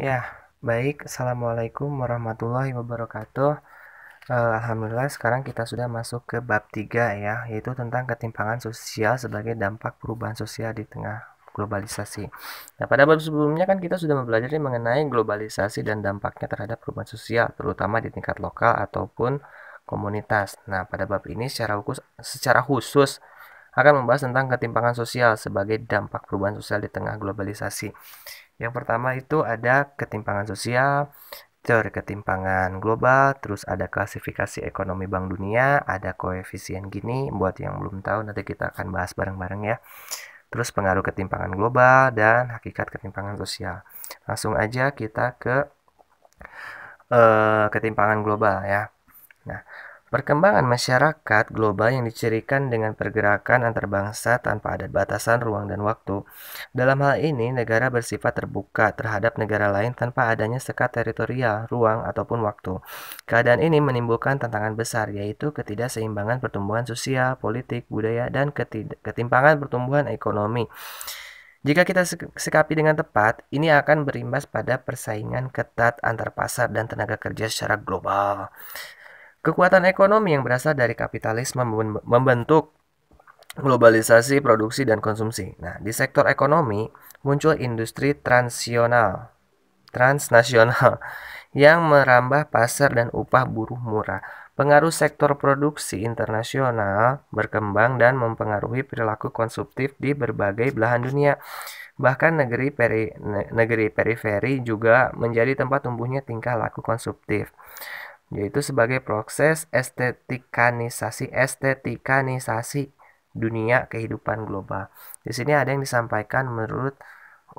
Ya, baik. Assalamualaikum warahmatullahi wabarakatuh. Alhamdulillah sekarang kita sudah masuk ke bab 3 ya, yaitu tentang ketimpangan sosial sebagai dampak perubahan sosial di tengah globalisasi. Nah, pada bab sebelumnya kan kita sudah mempelajari mengenai globalisasi dan dampaknya terhadap perubahan sosial, terutama di tingkat lokal ataupun komunitas. Nah, pada bab ini secara khusus akan membahas tentang ketimpangan sosial sebagai dampak perubahan sosial di tengah globalisasi. Yang pertama itu ada ketimpangan sosial, teori ketimpangan global, terus ada klasifikasi ekonomi Bank Dunia, ada koefisien Gini, buat yang belum tahu nanti kita akan bahas bareng-bareng ya. Terus pengaruh ketimpangan global dan hakikat ketimpangan sosial. Langsung aja kita ke ketimpangan global ya. Nah, perkembangan masyarakat global yang dicirikan dengan pergerakan antar bangsa tanpa ada batasan ruang dan waktu. Dalam hal ini, negara bersifat terbuka terhadap negara lain tanpa adanya sekat teritorial, ruang, ataupun waktu. Keadaan ini menimbulkan tantangan besar, yaitu ketidakseimbangan pertumbuhan sosial, politik, budaya, dan ketimpangan pertumbuhan ekonomi. Jika kita sikapi dengan tepat, ini akan berimbas pada persaingan ketat antar pasar dan tenaga kerja secara global. Kekuatan ekonomi yang berasal dari kapitalisme membentuk globalisasi produksi dan konsumsi. Nah, di sektor ekonomi muncul industri transnasional yang merambah pasar dan upah buruh murah. Pengaruh sektor produksi internasional berkembang dan mempengaruhi perilaku konsumtif di berbagai belahan dunia. Bahkan negeri periferi juga menjadi tempat tumbuhnya tingkah laku konsumtif, yaitu sebagai proses estetikalisasi dunia kehidupan global. Di sini ada yang disampaikan menurut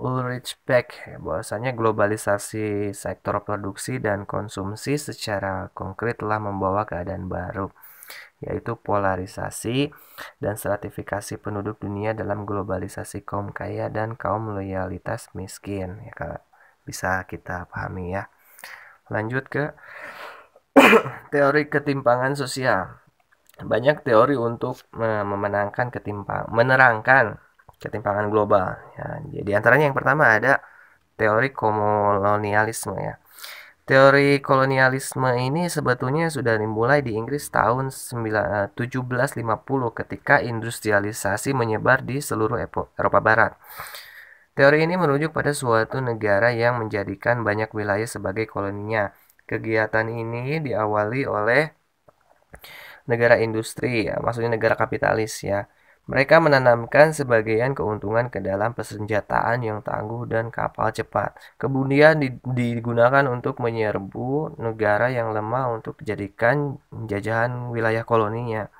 Ulrich Beck, bahwasanya globalisasi sektor produksi dan konsumsi secara konkret telah membawa keadaan baru, yaitu polarisasi dan stratifikasi penduduk dunia dalam globalisasi kaum kaya dan kaum loyalitas miskin. Ya, bisa kita pahami ya. Lanjut ke teori ketimpangan sosial. Banyak teori untuk menerangkan ketimpangan global. Ya, jadi antaranya yang pertama ada teori kolonialisme ya. Teori kolonialisme ini sebetulnya sudah dimulai di Inggris tahun 1750 ketika industrialisasi menyebar di seluruh Eropa Barat. Teori ini merujuk pada suatu negara yang menjadikan banyak wilayah sebagai koloninya. Kegiatan ini diawali oleh negara industri, ya, maksudnya negara kapitalis ya. Mereka menanamkan sebagian keuntungan ke dalam persenjataan yang tangguh dan kapal cepat. Kemudian digunakan untuk menyerbu negara yang lemah untuk dijadikan jajahan wilayah koloninya.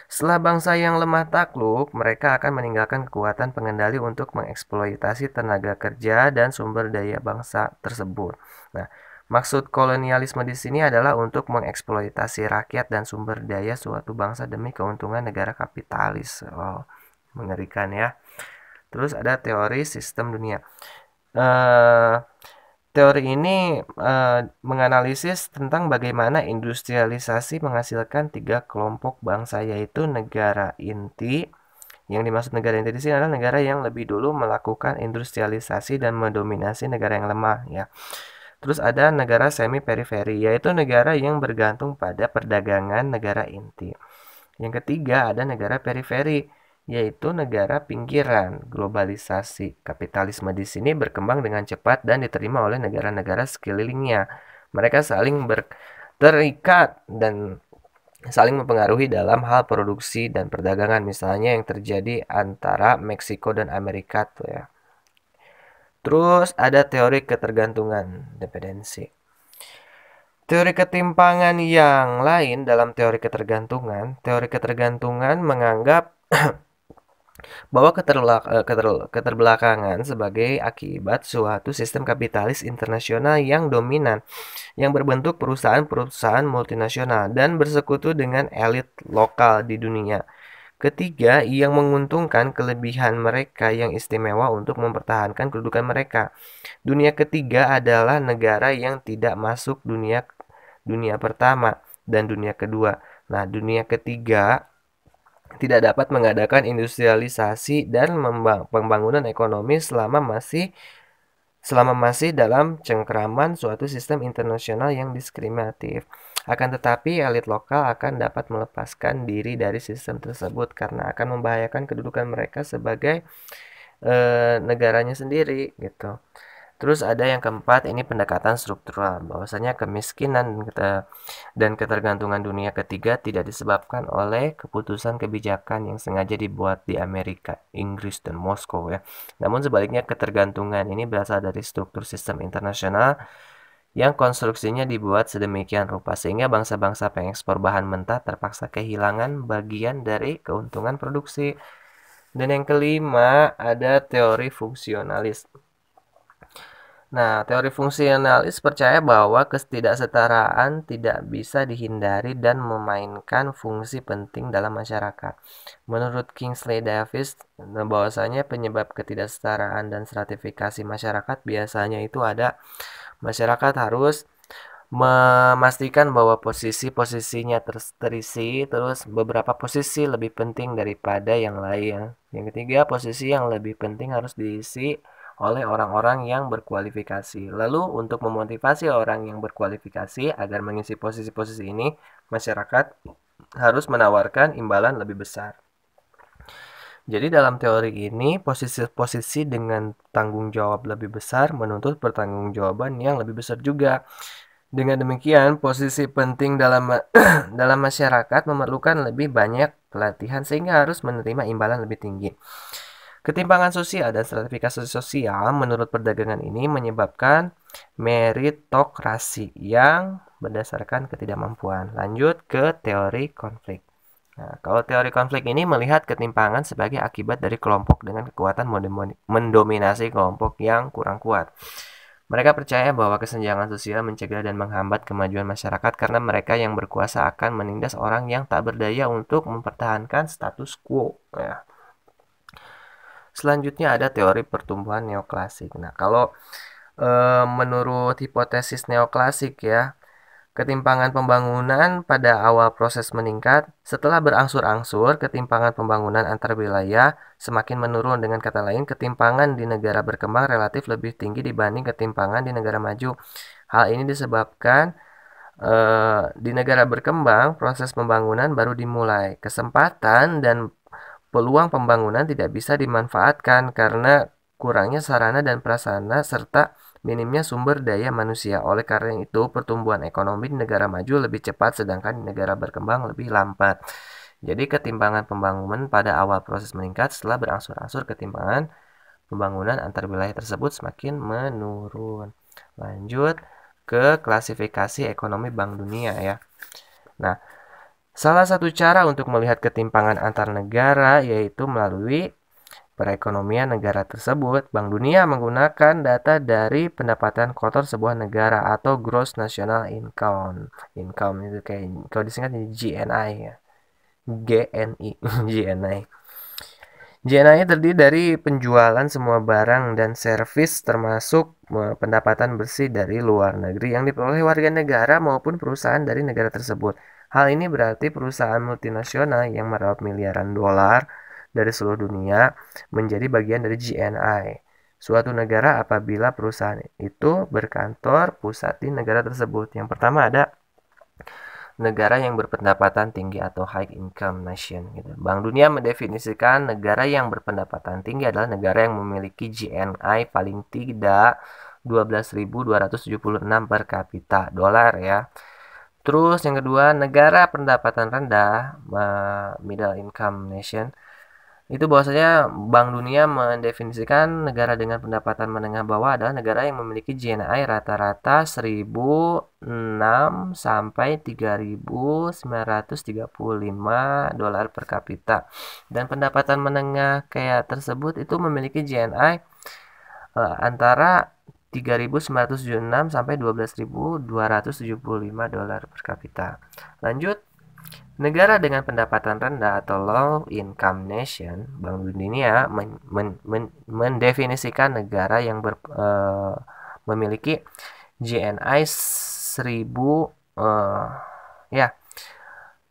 Setelah bangsa yang lemah takluk, mereka akan meninggalkan kekuatan pengendali untuk mengeksploitasi tenaga kerja dan sumber daya bangsa tersebut. Nah, maksud kolonialisme di sini adalah untuk mengeksploitasi rakyat dan sumber daya suatu bangsa demi keuntungan negara kapitalis. Oh, mengerikan ya. Terus ada teori sistem dunia. Eh, Teori ini menganalisis tentang bagaimana industrialisasi menghasilkan tiga kelompok bangsa, yaitu negara inti. Yang dimaksud negara inti di sini adalah negara yang lebih dulu melakukan industrialisasi dan mendominasi negara yang lemah ya. Terus ada negara semi periferi, yaitu negara yang bergantung pada perdagangan negara inti. Yang ketiga ada negara periferi, yaitu negara pinggiran. Globalisasi kapitalisme di sini berkembang dengan cepat dan diterima oleh negara-negara sekelilingnya. Mereka saling terikat dan saling mempengaruhi dalam hal produksi dan perdagangan, misalnya yang terjadi antara Meksiko dan Amerika tuh ya. Terus ada teori ketergantungan, dependensi. Teori ketimpangan yang lain dalam teori ketergantungan menganggap bahwa keterbelakangan sebagai akibat suatu sistem kapitalis internasional yang dominan, yang berbentuk perusahaan-perusahaan multinasional dan bersekutu dengan elit lokal di dunia. Ketiga, yang menguntungkan kelebihan mereka yang istimewa untuk mempertahankan kedudukan mereka. Dunia ketiga adalah negara yang tidak masuk dunia dunia pertama dan dunia kedua. Nah, dunia ketiga tidak dapat mengadakan industrialisasi dan pembangunan ekonomi selama masih selama masih dalam cengkraman suatu sistem internasional yang diskriminatif. Akan tetapi, elit lokal akan dapat melepaskan diri dari sistem tersebut karena akan membahayakan kedudukan mereka sebagai negaranya sendiri gitu. Terus ada yang keempat, ini pendekatan struktural, bahwasanya kemiskinan dan ketergantungan dunia ketiga tidak disebabkan oleh keputusan kebijakan yang sengaja dibuat di Amerika, Inggris, dan Moskow ya. Namun sebaliknya ketergantungan ini berasal dari struktur sistem internasional yang konstruksinya dibuat sedemikian rupa sehingga bangsa-bangsa pengekspor bahan mentah terpaksa kehilangan bagian dari keuntungan produksi. Dan yang kelima ada teori fungsionalis. Nah, teori fungsionalis percaya bahwa ketidaksetaraan tidak bisa dihindari dan memainkan fungsi penting dalam masyarakat. Menurut Kingsley Davis, bahwasanya penyebab ketidaksetaraan dan stratifikasi masyarakat biasanya itu ada masyarakat harus memastikan bahwa posisi-posisinya terisi, terus beberapa posisi lebih penting daripada yang lain. Yang ketiga, posisi yang lebih penting harus diisi oleh orang-orang yang berkualifikasi. Lalu untuk memotivasi orang yang berkualifikasi agar mengisi posisi-posisi ini, masyarakat harus menawarkan imbalan lebih besar. Jadi dalam teori ini, posisi-posisi dengan tanggung jawab lebih besar menuntut pertanggungjawaban yang lebih besar juga. Dengan demikian, posisi penting dalam dalam masyarakat memerlukan lebih banyak pelatihan sehingga harus menerima imbalan lebih tinggi. Ketimpangan sosial dan stratifikasi sosial menurut perdagangan ini menyebabkan meritokrasi yang berdasarkan ketidakmampuan. Lanjut ke teori konflik. Nah, kalau teori konflik ini melihat ketimpangan sebagai akibat dari kelompok dengan kekuatan mendominasi kelompok yang kurang kuat. Mereka percaya bahwa kesenjangan sosial mencegah dan menghambat kemajuan masyarakat karena mereka yang berkuasa akan menindas orang yang tak berdaya untuk mempertahankan status quo. Ya. Selanjutnya ada teori pertumbuhan neoklasik. Nah, kalau menurut hipotesis neoklasik ya, ketimpangan pembangunan pada awal proses meningkat, setelah berangsur-angsur ketimpangan pembangunan antar wilayah semakin menurun. Dengan kata lain, ketimpangan di negara berkembang relatif lebih tinggi dibanding ketimpangan di negara maju. Hal ini disebabkan di negara berkembang proses pembangunan baru dimulai. Kesempatan dan peluang pembangunan tidak bisa dimanfaatkan karena kurangnya sarana dan prasarana serta minimnya sumber daya manusia. Oleh karena itu, pertumbuhan ekonomi di negara maju lebih cepat sedangkan di negara berkembang lebih lambat. Jadi ketimpangan pembangunan pada awal proses meningkat, setelah berangsur-angsur ketimpangan pembangunan antar wilayah tersebut semakin menurun. Lanjut ke klasifikasi ekonomi Bank Dunia ya. Nah, salah satu cara untuk melihat ketimpangan antar negara yaitu melalui perekonomian negara tersebut. Bank Dunia menggunakan data dari pendapatan kotor sebuah negara atau Gross National Income. Income itu kayak kalau disingkat GNI ya. GNI, GNI. GNI terdiri dari penjualan semua barang dan servis termasuk pendapatan bersih dari luar negeri yang diperoleh warga negara maupun perusahaan dari negara tersebut. Hal ini berarti perusahaan multinasional yang meraup miliaran dolar dari seluruh dunia menjadi bagian dari GNI. Suatu negara apabila perusahaan itu berkantor pusat di negara tersebut. Yang pertama ada negara yang berpendapatan tinggi atau high income nation gitu. Bank Dunia mendefinisikan negara yang berpendapatan tinggi adalah negara yang memiliki GNI paling tidak 12.276 per kapita dolar ya. Terus yang kedua, negara pendapatan rendah middle income nation itu bahwasanya Bank Dunia mendefinisikan negara dengan pendapatan menengah bawah adalah negara yang memiliki GNI rata-rata 1.006 sampai 3.935 dolar per kapita. Dan pendapatan menengah kayak tersebut itu memiliki GNI antara 3.976 sampai 12.275 dolar per kapita. Lanjut, negara dengan pendapatan rendah atau low income nation, Bank Dunia mendefinisikan negara yang memiliki GNI 1000 ya,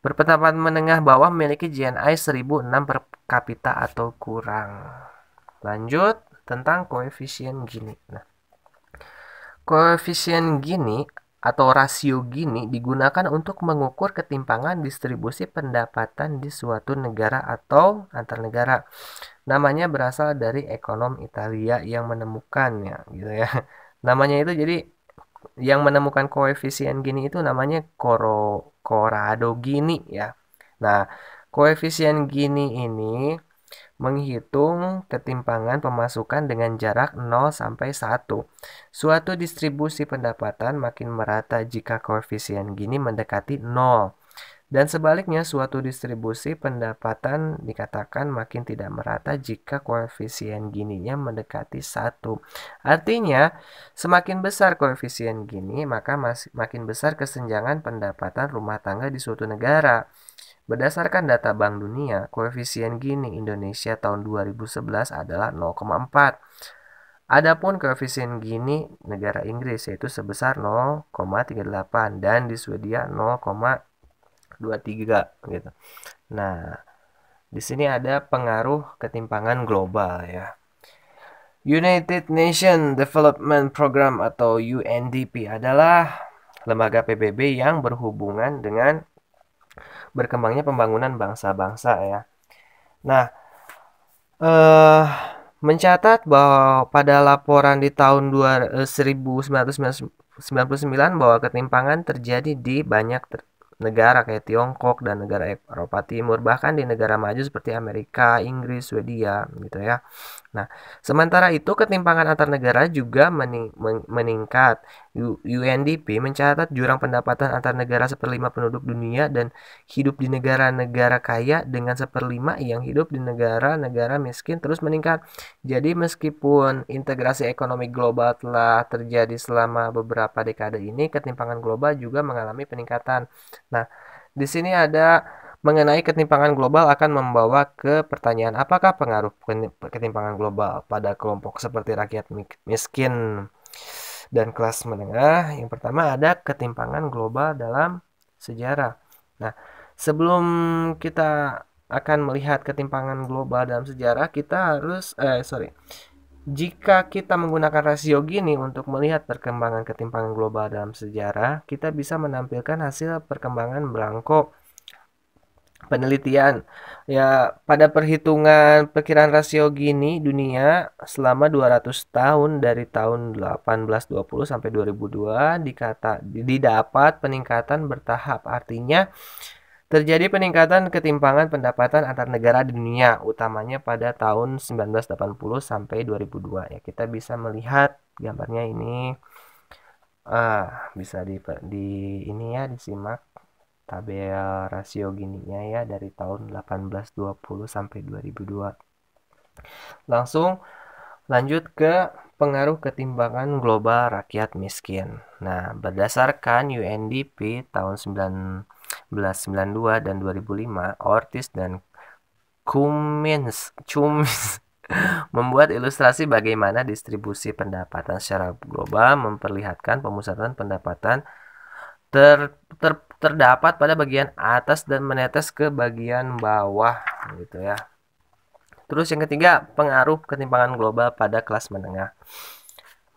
berpendapatan menengah bawah memiliki GNI 1006 per kapita atau kurang. Lanjut tentang koefisien Gini. Nah, Koefisien Gini atau rasio Gini digunakan untuk mengukur ketimpangan distribusi pendapatan di suatu negara atau antar negara. Namanya berasal dari ekonom Italia yang menemukannya, gitu ya. Namanya itu jadi yang menemukan koefisien Gini itu namanya Corrado Gini ya. Nah, koefisien Gini ini menghitung ketimpangan pemasukan dengan jarak 0 sampai 1. Suatu distribusi pendapatan makin merata jika koefisien Gini mendekati 0. Dan sebaliknya, suatu distribusi pendapatan dikatakan makin tidak merata jika koefisien Gininya mendekati 1. Artinya, semakin besar koefisien Gini, maka makin besar kesenjangan pendapatan rumah tangga di suatu negara. Berdasarkan data Bank Dunia, koefisien Gini Indonesia tahun 2011 adalah 0,4. Adapun koefisien Gini negara Inggris yaitu sebesar 0,38 dan di Swedia 0,23 gitu. Nah, di sini ada pengaruh ketimpangan global ya. United Nations Development Program atau UNDP adalah lembaga PBB yang berhubungan dengan berkembangnya pembangunan bangsa-bangsa ya. Nah, eh mencatat bahwa pada laporan di tahun 1999 bahwa ketimpangan terjadi di banyak negara kayak Tiongkok dan negara Eropa Timur, bahkan di negara maju seperti Amerika, Inggris, Swedia gitu ya. Nah, sementara itu ketimpangan antar negara juga meningkat. UNDP mencatat jurang pendapatan antar negara seperlima penduduk dunia dan hidup di negara-negara kaya dengan seperlima yang hidup di negara-negara miskin terus meningkat. Jadi meskipun integrasi ekonomi global telah terjadi selama beberapa dekade ini, ketimpangan global juga mengalami peningkatan. Nah, di sini ada mengenai ketimpangan global akan membawa ke pertanyaan apakah pengaruh ketimpangan global pada kelompok seperti rakyat miskin dan kelas menengah. Yang pertama ada ketimpangan global dalam sejarah. Nah, sebelum kita akan melihat ketimpangan global dalam sejarah, kita harus jika kita menggunakan rasio Gini untuk melihat perkembangan ketimpangan global dalam sejarah, kita bisa menampilkan hasil perkembangan belangko penelitian. Ya, pada perhitungan perkiraan rasio Gini dunia selama 200 tahun dari tahun 1820 sampai 2002 didapat peningkatan bertahap. Artinya terjadi peningkatan ketimpangan pendapatan antar negara di dunia, utamanya pada tahun 1980 sampai 2002. Ya, kita bisa melihat gambarnya ini. Bisa di ini ya disimak tabel rasio Gininya ya dari tahun 1820 sampai 2002. Langsung lanjut ke pengaruh ketimpangan global rakyat miskin. Nah, berdasarkan UNDP tahun 1992 dan 2005, Ortiz dan Cummins membuat ilustrasi bagaimana distribusi pendapatan secara global memperlihatkan pemusatan pendapatan terdapat pada bagian atas dan menetes ke bagian bawah gitu ya. Terus yang ketiga, pengaruh ketimpangan global pada kelas menengah.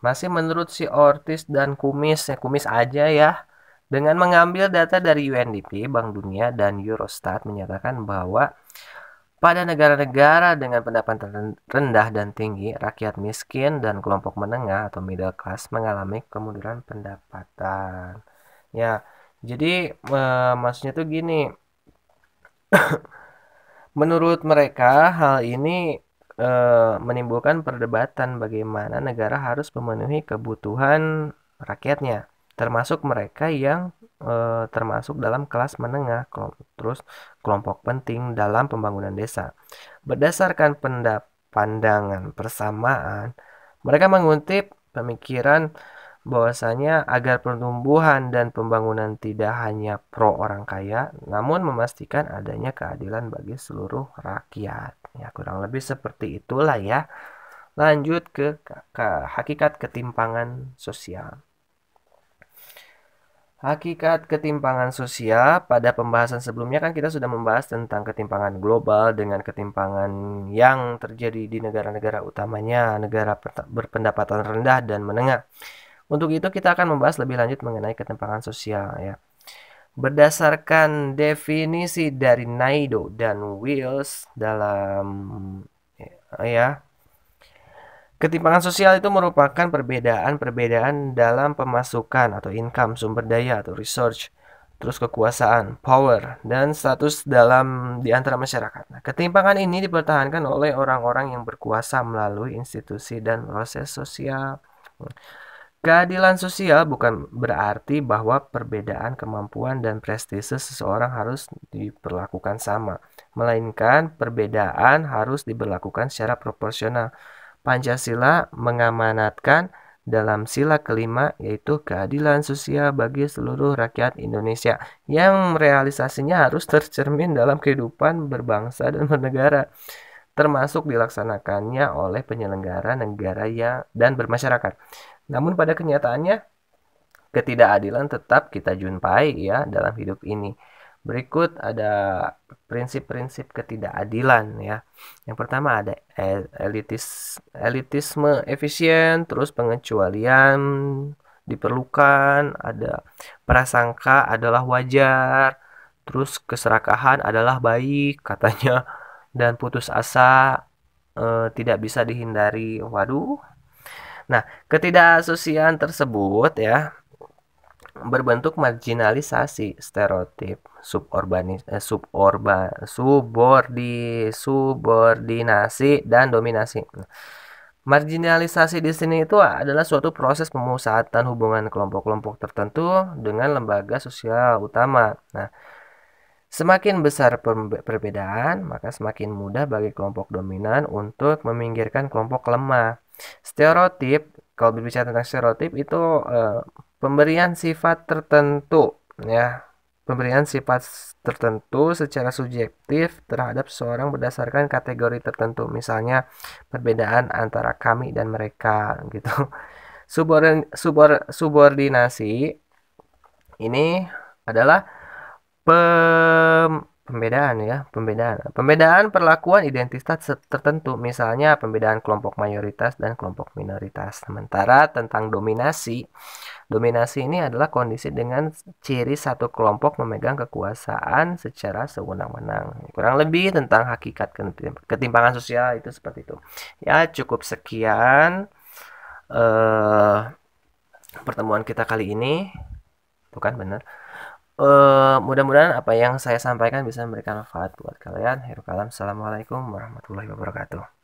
Masih menurut si Ortiz dan Kumis aja ya. Dengan mengambil data dari UNDP, Bank Dunia, dan Eurostat menyatakan bahwa pada negara-negara dengan pendapatan rendah dan tinggi, rakyat miskin dan kelompok menengah atau middle class mengalami kemunduran pendapatan. Ya, jadi maksudnya tuh gini, menurut mereka hal ini menimbulkan perdebatan bagaimana negara harus memenuhi kebutuhan rakyatnya, termasuk mereka yang termasuk dalam kelas menengah, terus kelompok penting dalam pembangunan desa. Berdasarkan pandangan persamaan, mereka mengutip pemikiran bahwasanya agar pertumbuhan dan pembangunan tidak hanya pro orang kaya, namun memastikan adanya keadilan bagi seluruh rakyat. Ya, kurang lebih seperti itulah ya. Lanjut ke hakikat ketimpangan sosial. Hakikat ketimpangan sosial, pada pembahasan sebelumnya kan kita sudah membahas tentang ketimpangan global dengan ketimpangan yang terjadi di negara-negara utamanya negara berpendapatan rendah dan menengah. Untuk itu kita akan membahas lebih lanjut mengenai ketimpangan sosial ya. Berdasarkan definisi dari Naido dan Wills dalam ya, ketimpangan sosial itu merupakan perbedaan-perbedaan dalam pemasukan atau income, sumber daya atau research, terus kekuasaan, power, dan status dalam di antara masyarakat. Nah, ketimpangan ini dipertahankan oleh orang-orang yang berkuasa melalui institusi dan proses sosial. Keadilan sosial bukan berarti bahwa perbedaan kemampuan dan prestise seseorang harus diperlakukan sama, melainkan perbedaan harus diberlakukan secara proporsional. Pancasila mengamanatkan dalam sila kelima yaitu keadilan sosial bagi seluruh rakyat Indonesia yang realisasinya harus tercermin dalam kehidupan berbangsa dan bernegara, termasuk dilaksanakannya oleh penyelenggara negara dan bermasyarakat. Namun pada kenyataannya ketidakadilan tetap kita jumpai ya dalam hidup ini. Berikut ada prinsip-prinsip ketidakadilan ya. Yang pertama ada elitisme efisien, terus pengecualian diperlukan, ada prasangka adalah wajar, terus keserakahan adalah baik katanya, dan putus asa tidak bisa dihindari. Waduh. Nah, ketidakasosian tersebut ya berbentuk marginalisasi, stereotip, subordinasi dan dominasi. Marginalisasi di sini itu adalah suatu proses pemusatan hubungan kelompok-kelompok tertentu dengan lembaga sosial utama. Nah, semakin besar perbedaan, maka semakin mudah bagi kelompok dominan untuk meminggirkan kelompok lemah. Stereotip, kalau berbicara tentang stereotip itu pemberian sifat tertentu ya. Pemberian sifat tertentu secara subjektif terhadap seseorang berdasarkan kategori tertentu. Misalnya perbedaan antara kami dan mereka gitu. Subordinasi ini adalah pembedaan ya, pembedaan perlakuan identitas tertentu, misalnya pembedaan kelompok mayoritas dan kelompok minoritas. Sementara tentang dominasi, dominasi ini adalah kondisi dengan ciri satu kelompok memegang kekuasaan secara sewenang-wenang. Kurang lebih tentang hakikat ketimpangan sosial itu seperti itu. Ya, cukup sekian eh pertemuan kita kali ini. Bukan benar. Mudah-mudahan apa yang saya sampaikan bisa memberikan manfaat buat kalian. Assalamualaikum warahmatullahi wabarakatuh.